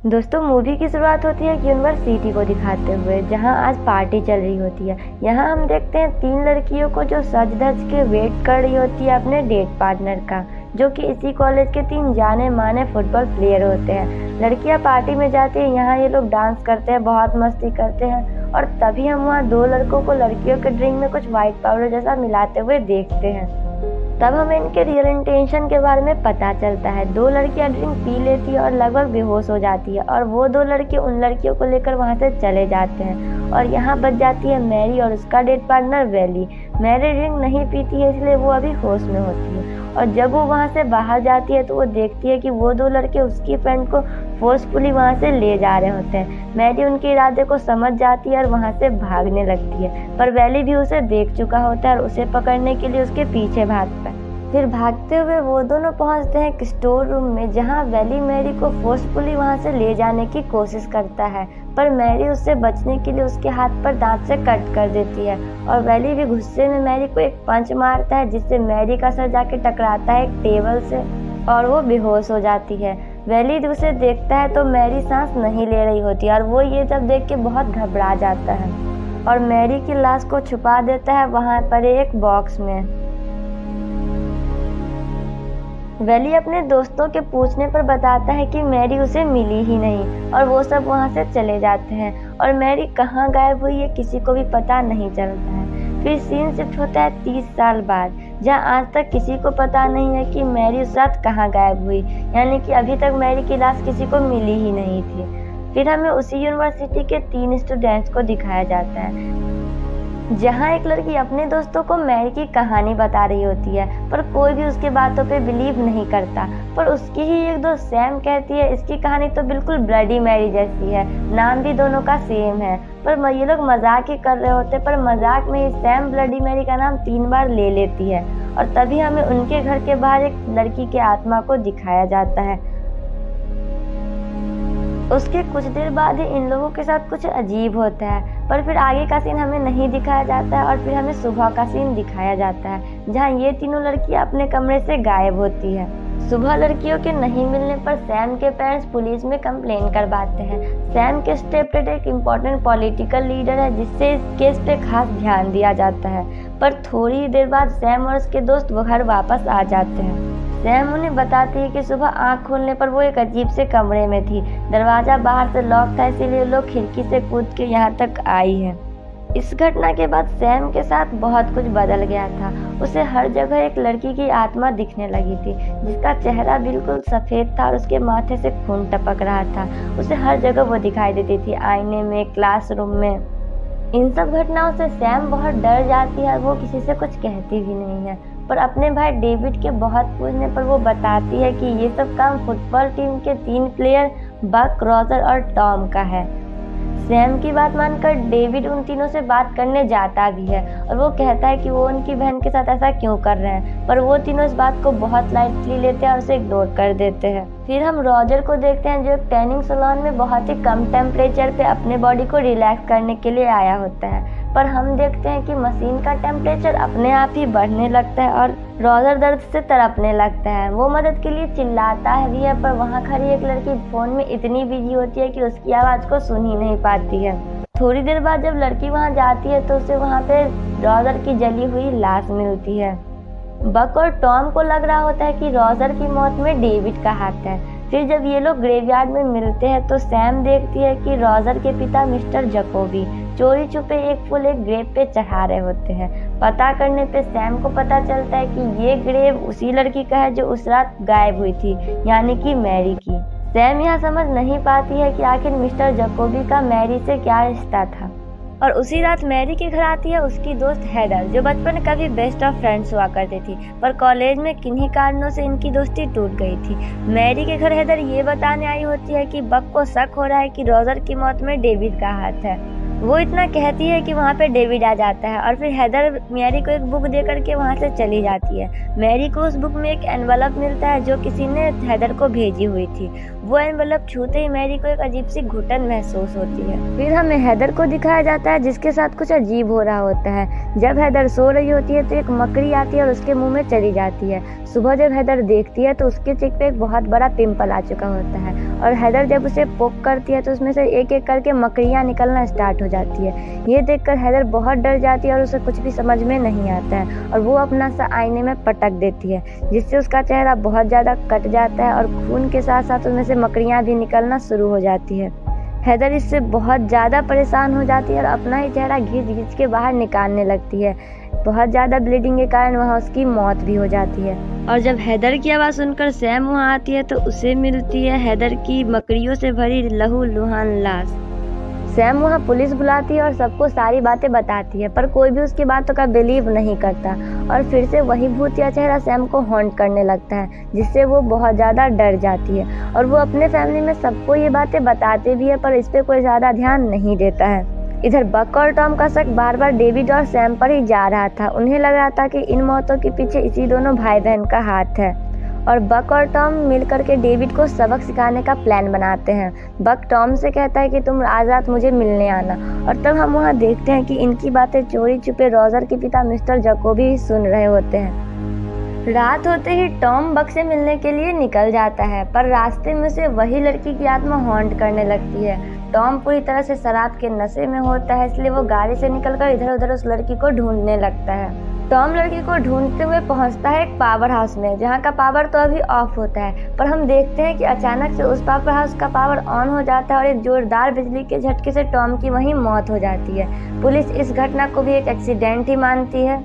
दोस्तों, मूवी की शुरुआत होती है एक यूनिवर्सिटी को दिखाते हुए, जहां आज पार्टी चल रही होती है। यहां हम देखते हैं 3 लड़कियों को जो सज धज के वेट कर रही होती है अपने डेट पार्टनर का, जो कि इसी कॉलेज के 3 जाने माने फुटबॉल प्लेयर होते हैं। लड़कियां पार्टी में जाती हैं, यहाँ ये लोग डांस करते हैं, बहुत मस्ती करते हैं, और तभी हम वहाँ 2 लड़कों को लड़कियों के ड्रिंक में कुछ व्हाइट पाउडर जैसा मिलाते हुए देखते हैं। तब हमें इनके रियल इंटेंशन के बारे में पता चलता है। 2 लड़कियां ड्रिंक पी लेती है और लगभग बेहोश हो जाती है, और वो 2 लड़के उन लड़कियों को लेकर वहां से चले जाते हैं। और यहाँ बच जाती है मैरी और उसका date partner Wally. Mary drink नहीं पीती है, इसलिए वो अभी होश में होती है, और जब वो वहाँ से बाहर जाती है तो वो देखती है कि वो 2 लड़के उसकी फ्रेंड को फोर्सफुली वहाँ से ले जा रहे होते हैं। मैरी उनके इरादे को समझ जाती है और वहाँ से भागने लगती है, पर वैली भी उसे देख चुका होता है और उसे पकड़ने के लिए उसके पीछे भागता है। फिर भागते हुए वो दोनों पहुंचते हैं एक स्टोर रूम में, जहां वैली मैरी को फोर्सफुली वहां से ले जाने की कोशिश करता है, पर मैरी उससे बचने के लिए उसके हाथ पर दांत से कट कर देती है, और वैली भी गुस्से में मैरी को एक पंच मारता है, जिससे मैरी का सर जाके टकराता है एक टेबल से और वो बेहोश हो जाती है। वैली उसे देखता है तो मैरी सांस नहीं ले रही होती है, और वो ये सब देख के बहुत घबरा जाता है और मैरी की लाश को छुपा देता है वहां पर एक बॉक्स में। वैली अपने दोस्तों के पूछने पर बताता है कि मैरी उसे मिली ही नहीं, और वो सब वहां से चले जाते हैं, और मैरी कहाँ गायब हुई है किसी को भी पता नहीं चलता है। फिर सीन शिफ्ट होता है 30 साल बाद, जहां आज तक किसी को पता नहीं है कि मैरी उस रात कहाँ गायब हुई, यानी कि अभी तक मैरी की लाश किसी को मिली ही नहीं थी। फिर हमें उसी यूनिवर्सिटी के 3 स्टूडेंट्स को दिखाया जाता है, जहाँ एक लड़की अपने दोस्तों को मैरी की कहानी बता रही होती है, पर कोई भी उसकी बातों पे बिलीव नहीं करता। पर उसकी ही एक दोस्त सैम कहती है इसकी कहानी तो बिल्कुल ब्लडी मैरी जैसी है, नाम भी दोनों का सेम है। पर ये लोग मजाक ही कर रहे होते, पर मजाक में ही सैम ब्लडी मैरी का नाम 3 बार ले लेती है, और तभी हमें उनके घर के बाहर एक लड़की के आत्मा को दिखाया जाता है। उसके कुछ देर बाद ही इन लोगों के साथ कुछ अजीब होता है, पर फिर आगे का सीन हमें नहीं दिखाया जाता है, और फिर हमें सुबह का सीन दिखाया जाता है, जहां ये तीनों लड़कियां अपने कमरे से गायब होती है। सुबह लड़कियों के नहीं मिलने पर सैम के पेरेंट्स पुलिस में कंप्लेन करवाते हैं। सैम के स्टेपडेड एक इम्पोर्टेंट पॉलिटिकल लीडर है, जिससे इस केस पे खास ध्यान दिया जाता है। पर थोड़ी देर बाद सैम और उसके दोस्त वो घर वापस आ जाते हैं। सैम उन्हें बताती है कि सुबह आंख खोलने पर वो एक अजीब से कमरे में थी, दरवाजा बाहर से लॉक था, इसीलिए लोग खिड़की से कूद के यहाँ तक आई है। इस घटना के बाद सैम के साथ बहुत कुछ बदल गया था। उसे हर जगह एक लड़की की आत्मा दिखने लगी थी, जिसका चेहरा बिल्कुल सफेद था और उसके माथे से खून टपक रहा था। उसे हर जगह वो दिखाई देती थी, आईने में, क्लासरूम में। इन सब घटनाओं से सैम बहुत डर जाती है और वो किसी से कुछ कहती भी नहीं है, पर अपने भाई डेविड के बहुत पूछने पर वो बताती है कि ये सब काम फुटबॉल टीम के 3 प्लेयर बक, रॉजर और टॉम का है। सैम की बात मानकर डेविड उन तीनों से बात करने जाता भी है, और वो कहता है कि वो उनकी बहन के साथ ऐसा क्यों कर रहे हैं, पर वो तीनों इस बात को बहुत लाइटली लेते हैं और उसे इग्नोर कर देते हैं। फिर हम रॉजर को देखते हैं, जो एक टैनिंग सैलून में बहुत ही कम टेम्परेचर पे अपने बॉडी को रिलैक्स करने के लिए आया होता है, पर हम देखते हैं कि मशीन का टेम्परेचर अपने आप ही बढ़ने लगता है और रॉजर दर्द से तड़पने लगता है। वो मदद के लिए चिल्लाता है भी है, पर वहाँ खड़ी एक लड़की फोन में इतनी बिजी होती है कि उसकी आवाज़ को सुन ही नहीं पाती है। थोड़ी देर बाद जब लड़की वहाँ जाती है तो उसे वहाँ पे रॉजर की जली हुई लाश मिलती है। बक और टॉम को लग रहा होता है कि रॉजर की मौत में डेविड का हाथ है। फिर जब ये लोग ग्रेवयार्ड में मिलते हैं तो सैम देखती है कि रॉजर के पिता मिस्टर जकोबी चोरी छुपे एक फूल एक ग्रेव पे चढ़ा रहे होते हैं। पता करने पे सैम को पता चलता है कि ये ग्रेव उसी लड़की का है जो उस रात गायब हुई थी, यानी कि मैरी की। सैम यहाँ समझ नहीं पाती है कि आखिर मिस्टर जकोबी का मैरी से क्या रिश्ता था, और उसी रात मैरी के घर आती है उसकी दोस्त हेदर, जो बचपन में कभी बेस्ट ऑफ फ्रेंड्स हुआ करती थी, पर कॉलेज में किन्हीं कारणों से इनकी दोस्ती टूट गई थी। मैरी के घर हेदर ये बताने आई होती है कि बक को शक हो रहा है कि रॉजर की मौत में डेविड का हाथ है, वो इतना कहती है कि वहाँ पे डेविड आ जाता है और फिर हेदर मैरी को एक बुक दे करके वहाँ से चली जाती है। मैरी को उस बुक में एक एनवलप मिलता है जो किसी ने हेदर को भेजी हुई थी। वो एनवलप छूते ही मैरी को एक अजीब सी घुटन महसूस होती है। फिर हमें हेदर को दिखाया जाता है जिसके साथ कुछ अजीब हो रहा होता है। जब हेदर सो रही होती है तो एक मकड़ी आती है और उसके मुँह में चली जाती है। सुबह जब हेदर देखती है तो उसके चेक पे एक बहुत बड़ा पिंपल आ चुका होता है और हेदर जब उसे पोक करती है तो उसमें से एक एक करके मकड़ियाँ निकलना स्टार्ट हो जाती है। ये देखकर हेदर बहुत डर जाती है और उसे कुछ भी समझ में नहीं आता है और वो अपना सा आईने में पटक देती है जिससे उसका चेहरा बहुत ज़्यादा कट जाता है और खून के साथ साथ उसमें से मकड़ियाँ भी निकलना शुरू हो जाती है। हेदर इससे बहुत ज़्यादा परेशान हो जाती है और अपना ही चेहरा घिंच के बाहर निकालने लगती है। बहुत ज़्यादा ब्लीडिंग के कारण वहाँ उसकी मौत भी हो जाती है। और जब हेदर की आवाज़ सुनकर सैम वहाँ आती है तो उसे मिलती है हेदर की मकड़ियों से भरी लहूलुहान लाश। सैम वहाँ पुलिस बुलाती है और सबको सारी बातें बताती है पर कोई भी उसकी बातों का बिलीव नहीं करता और फिर से वही भूतिया चेहरा सैम को हॉन्ट करने लगता है जिससे वो बहुत ज़्यादा डर जाती है और वो अपने फैमिली में सबको ये बातें बताते भी है पर इस पर कोई ज़्यादा ध्यान नहीं देता है। इधर बक और टॉम का शक बार बार डेविड और सैम पर ही जा रहा था। उन्हें लग रहा था कि इन मौतों के पीछे इसी दोनों भाई बहन का हाथ है और बक और टॉम मिलकर के डेविड को सबक सिखाने का प्लान बनाते हैं। बक टॉम से कहता है कि तुम आज रात मुझे मिलने आना और तब हम वहाँ देखते हैं कि इनकी बातें चोरी छुपे रोजर के पिता मिस्टर जैकोबी ही सुन रहे होते हैं। रात होते ही टॉम बक से मिलने के लिए निकल जाता है पर रास्ते में से वही लड़की की आत्मा हॉन्ट करने लगती है। टॉम पूरी तरह से शराब के नशे में होता है इसलिए वो गाड़ी से निकलकर इधर उधर उस लड़की को ढूंढने लगता है। टॉम लड़की को ढूंढते हुए पहुंचता है एक पावर हाउस में जहां का पावर तो अभी ऑफ होता है पर हम देखते हैं कि अचानक से उस पावर हाउस का पावर ऑन हो जाता है और एक जोरदार बिजली के झटके से टॉम की वहीं मौत हो जाती है। पुलिस इस घटना को भी एक एक्सीडेंट ही मानती है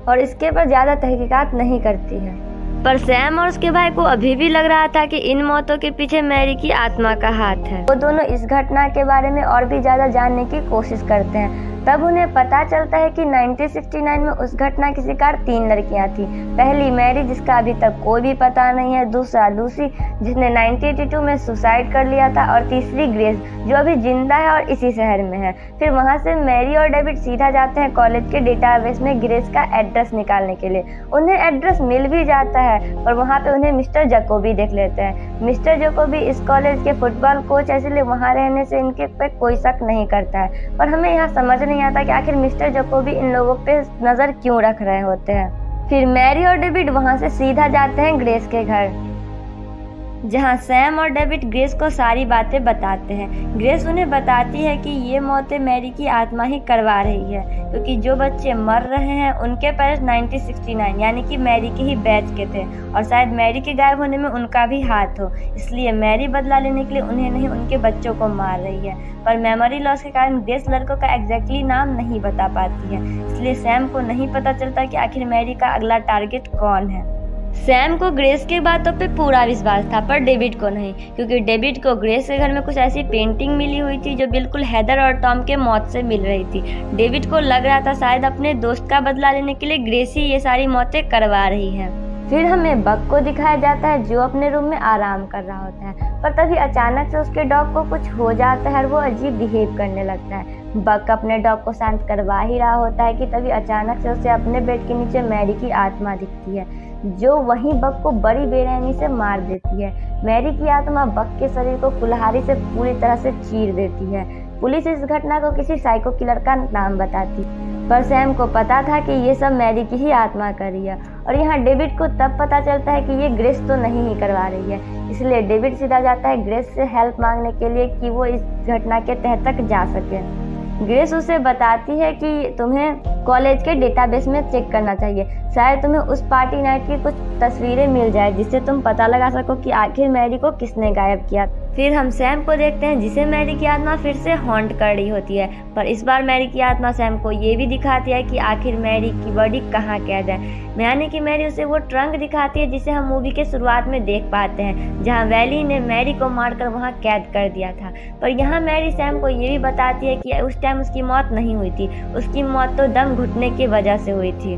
और इसके पर ज़्यादा तहकीकात नहीं करती है। पर सैम और उसके भाई को अभी भी लग रहा था कि इन मौतों के पीछे मैरी की आत्मा का हाथ है। वो दोनों इस घटना के बारे में और भी ज़्यादा जानने की कोशिश करते हैं। तब उन्हें पता चलता है कि 1969 में उस घटना की शिकार 3 लड़कियां थी। पहली मैरी जिसका अभी तक कोई भी पता नहीं है, दूसरा लूसी जिसने 1982 में सुसाइड कर लिया था और तीसरी ग्रेस जो अभी जिंदा है और इसी शहर में है। फिर वहां से मैरी और डेविड सीधा जाते हैं कॉलेज के डेटाबेस में ग्रेस का एड्रेस निकालने के लिए। उन्हें एड्रेस मिल भी जाता है और वहाँ पे उन्हें मिस्टर जैकोबी देख लेते हैं। मिस्टर जैकोबी इस कॉलेज के फुटबॉल कोच है इसलिए वहाँ रहने से इनके पे कोई शक नहीं करता है पर हमें यहाँ समझ नहीं आता कि आखिर मिस्टर जैकोबी इन लोगों पे नजर क्यों रख रहे होते हैं। फिर मैरी और डेविड वहां से सीधा जाते हैं ग्रेस के घर जहां सैम और डेविड ग्रेस को सारी बातें बताते हैं। ग्रेस उन्हें बताती है कि ये मौतें मैरी की आत्मा ही करवा रही है क्योंकि जो बच्चे मर रहे हैं उनके पेरेंट्स 1969 यानी कि मैरी के ही बैच के थे और शायद मैरी के गायब होने में उनका भी हाथ हो, इसलिए मैरी बदला लेने के लिए उन्हें नहीं उनके बच्चों को मार रही है। पर मेमोरी लॉस के कारण ग्रेस लड़कों का एग्जैक्टली नाम नहीं बता पाती है, इसलिए सैम को नहीं पता चलता कि आखिर मैरी का अगला टारगेट कौन है। सैम को ग्रेस की बातों पे पूरा विश्वास था पर डेविड को नहीं क्योंकि डेविड को ग्रेस के घर में कुछ ऐसी पेंटिंग मिली हुई थी जो बिल्कुल हेदर और टॉम के मौत से मिल रही थी। डेविड को लग रहा था शायद अपने दोस्त का बदला लेने के लिए ग्रेस ही ये सारी मौतें करवा रही है। फिर हमें बक को दिखाया जाता है जो अपने रूम में आराम कर रहा होता है पर तभी अचानक से उसके डॉग को कुछ हो जाता है और वो अजीब बिहेव करने लगता है। बक अपने डॉग को शांत करवा ही रहा होता है कि तभी अचानक से उसे अपने बेड के नीचे मैरी की आत्मा दिखती है जो वहीं बक को बड़ी बेरहमी से मार देती है। मैरी की आत्मा बक के शरीर को कुल्हाड़ी से पूरी तरह से चीर देती है। पुलिस इस घटना को किसी साइको किलर का नाम बताती पर सैम को पता था कि ये सब मैरी की ही आत्मा कर रही है और यहाँ डेविड को तब पता चलता है कि ये ग्रेस तो नहीं ही करवा रही है, इसलिए डेविड सीधा जाता है ग्रेस से हेल्प मांगने के लिए कि वो इस घटना के तह तक जा सके। ग्रेस उसे बताती है कि तुम्हें कॉलेज के डेटाबेस में चेक करना चाहिए, शायद तुम्हें उस पार्टी नाइट की कुछ तस्वीरें मिल जाए जिससे तुम पता लगा सको कि आखिर मैरी को किसने गायब किया। फिर हम सैम को देखते हैं जिसे मैरी की आत्मा फिर से हॉन्ट कर रही होती है पर इस बार मैरी की आत्मा सैम को ये भी दिखाती है कि आखिर मैरी की बॉडी कहाँ कैद है, यानी कि मैरी उसे वो ट्रंक दिखाती है जिसे हम मूवी के शुरुआत में देख पाते हैं जहाँ वैली ने मैरी को मारकर वहाँ कैद कर दिया था। पर यहाँ मैरी सैम को ये भी बताती है कि उस टाइम उसकी मौत नहीं हुई थी, उसकी मौत तो दम घुटने की वजह से हुई थी।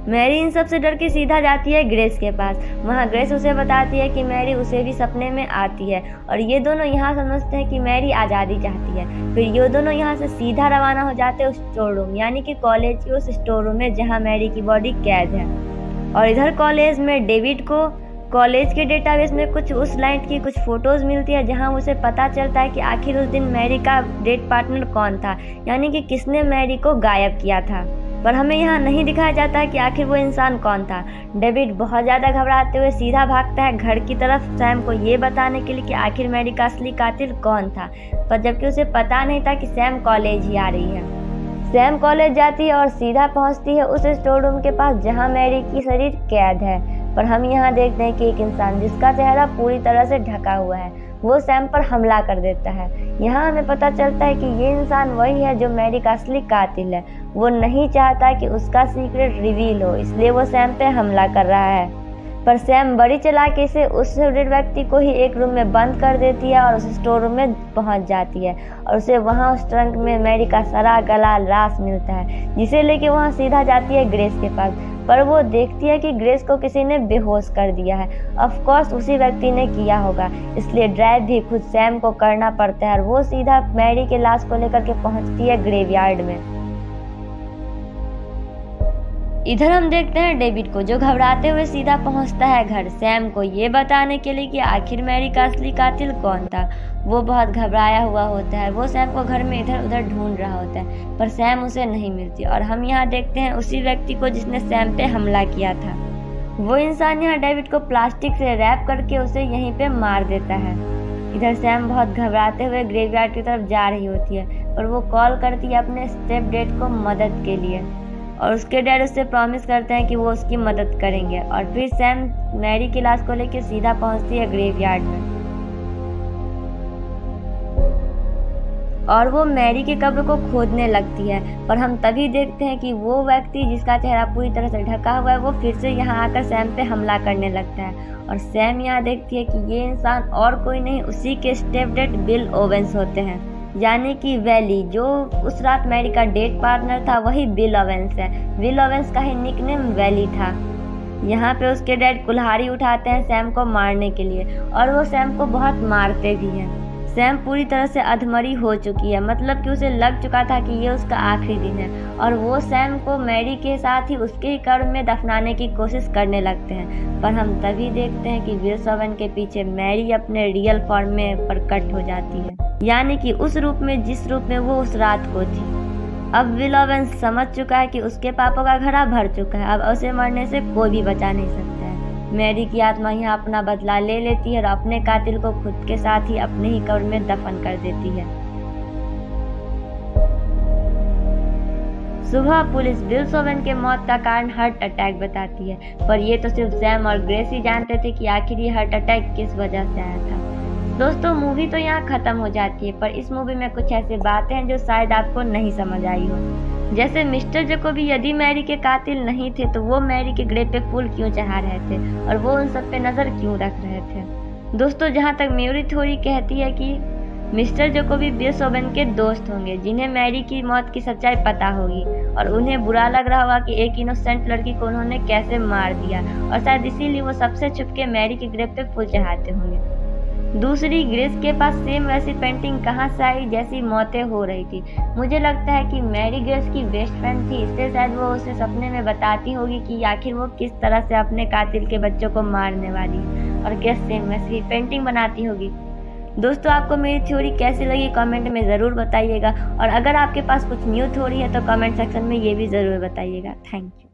मैरी इन सब से डर के सीधा जाती है ग्रेस के पास। वहाँ ग्रेस उसे बताती है कि मैरी उसे भी सपने में आती है और ये दोनों यहाँ समझते हैं कि मैरी आज़ादी चाहती है। फिर ये दोनों यहाँ से सीधा रवाना हो जाते हैं उस स्टोर रूम यानी कि कॉलेज के उस स्टोर रूम में जहाँ मैरी की बॉडी कैद है। और इधर कॉलेज में डेविड को कॉलेज के डेटाबेस में कुछ उस नाइट की कुछ फोटोज़ मिलती है जहाँ उसे पता चलता है कि आखिर उस दिन मैरी का डेट पार्टनर कौन था, यानी कि किसने मैरी को गायब किया था। पर हमें यहाँ नहीं दिखाया जाता है कि आखिर वो इंसान कौन था। डेविड बहुत ज़्यादा घबराते हुए सीधा भागता है घर की तरफ सैम को ये बताने के लिए कि आखिर मैरी का असली कातिल कौन था, पर जबकि उसे पता नहीं था कि सैम कॉलेज ही आ रही है। सैम कॉलेज जाती है और सीधा पहुंचती है उस स्टोर रूम के पास जहां मैरी की शरीर कैद है। पर हम यहाँ देखते हैं कि एक इंसान जिसका चेहरा पूरी तरह से ढका हुआ है वो सैम पर हमला कर देता है। यहाँ हमें पता चलता है कि ये इंसान वही है जो मैरी का असली कातिल है। वो नहीं चाहता कि उसका सीक्रेट रिवील हो, इसलिए वो सैम पे हमला कर रहा है। पर सैम बड़ी चालाकी से उस डेड व्यक्ति को ही एक रूम में बंद कर देती है और उस स्टोर रूम में पहुंच जाती है और उसे वहां उस ट्रंक में मैरी का सारा गला लाश मिलता है, जिसे लेके वहां सीधा जाती है ग्रेस के पास। पर वो देखती है कि ग्रेस को किसी ने बेहोश कर दिया है। ऑफ कोर्स उसी व्यक्ति ने किया होगा, इसलिए ड्राइव भी खुद सैम को करना पड़ता है और वो सीधा मैरी के लाश को लेकर के पहुंचती है ग्रेवयार्ड में। इधर हम देखते हैं डेविड को जो घबराते हुए सीधा पहुंचता है घर सैम को ये बताने के लिए कि आखिर मैरी का असली कातिल कौन था। वो बहुत घबराया हुआ होता है। वो सैम को घर में इधर उधर ढूंढ रहा होता है पर सैम उसे नहीं मिलती और हम यहाँ देखते हैं उसी व्यक्ति को जिसने सैम पे हमला किया था। वो इंसान यहाँ डेविड को प्लास्टिक से रैप करके उसे यहीं पे मार देता है। इधर सैम बहुत घबराते हुए ग्रेवयार्ड की तरफ जा रही होती है पर वो कॉल करती है अपने स्टेप डैड को मदद के लिए और उसके डैड उससे प्रॉमिस करते हैं कि वो उसकी मदद करेंगे। और फिर सैम मैरी की लाश को लेकर सीधा पहुंचती है ग्रेवयार्ड में और वो मैरी की कब्र को खोदने लगती है। पर हम तभी देखते हैं कि वो व्यक्ति जिसका चेहरा पूरी तरह से ढका हुआ है वो फिर से यहाँ आकर सैम पे हमला करने लगता है और सैम यहाँ देखती है कि ये इंसान और कोई नहीं उसी के स्टेप डैड बिल ओवेंस होते हैं, यानी कि वैली जो उस रात मैरी का डेट पार्टनर था वही बिल ओवेंस है। बिल ओवेंस का ही निकनेम वैली था। यहाँ पे उसके डैड कुल्हाड़ी उठाते हैं सैम को मारने के लिए और वो सैम को बहुत मारते भी हैं। सैम पूरी तरह से अधमरी हो चुकी है, मतलब कि उसे लग चुका था कि ये उसका आखिरी दिन है और वो सैम को मैरी के साथ ही उसके ही कब्र में दफनाने की कोशिश करने लगते हैं। पर हम तभी देखते हैं कि विल ओवेन के पीछे मैरी अपने रियल फॉर्म में प्रकट हो जाती है, यानी कि उस रूप में जिस रूप में वो उस रात को थी। अब विल ओवेन समझ चुका है कि उसके पापा का घड़ा भर चुका है, अब उसे मरने से कोई भी बचा नहीं सकता है। मैरी की आत्मा यहाँ अपना बदला ले लेती है और अपने कातिल को खुद के साथ ही अपने ही कब्र में दफन कर देती है। सुबह पुलिस विल ओवेन के मौत का कारण हार्ट अटैक बताती है, पर ये तो सिर्फ सैम और ग्रेस ही जानते थे कि आखिर ये हार्ट अटैक किस वजह से आया था। दोस्तों मूवी तो यहाँ खत्म हो जाती है पर इस मूवी में कुछ ऐसी बातें हैं जो शायद आपको नहीं समझ आई हो, जैसे मिस्टर जैकोबी यदि मैरी के कातिल नहीं थे तो वो मैरी के ग्रेव पे फूल क्यों चढ़ा रहे थे और वो उन सब पे नजर क्यों रख रहे थे। दोस्तों जहाँ तक मेरी थ्योरी कहती है कि मिस्टर जैकोबी विल ओवेन के दोस्त होंगे जिन्हें मैरी की मौत की सच्चाई पता होगी और उन्हें बुरा लग रहा होगा कि एक इनोसेंट लड़की को उन्होंने कैसे मार दिया और शायद इसीलिए वो सबसे छुप के मैरी के ग्रेव पे फूल चढ़ाते होंगे। दूसरी ग्रेस के पास सेम वैसी पेंटिंग कहाँ से आई जैसी मौतें हो रही थी। मुझे लगता है कि मैरी ग्रेस की बेस्ट फ्रेंड थी, इसलिए शायद वो उसे सपने में बताती होगी कि आखिर वो किस तरह से अपने कातिल के बच्चों को मारने वाली है और ग्रेस सेम वैसी पेंटिंग बनाती होगी। दोस्तों आपको मेरी थ्योरी कैसी लगी कमेंट में ज़रूर बताइएगा और अगर आपके पास कुछ न्यू थ्योरी है तो कमेंट सेक्शन में ये भी ज़रूर बताइएगा। Thank you.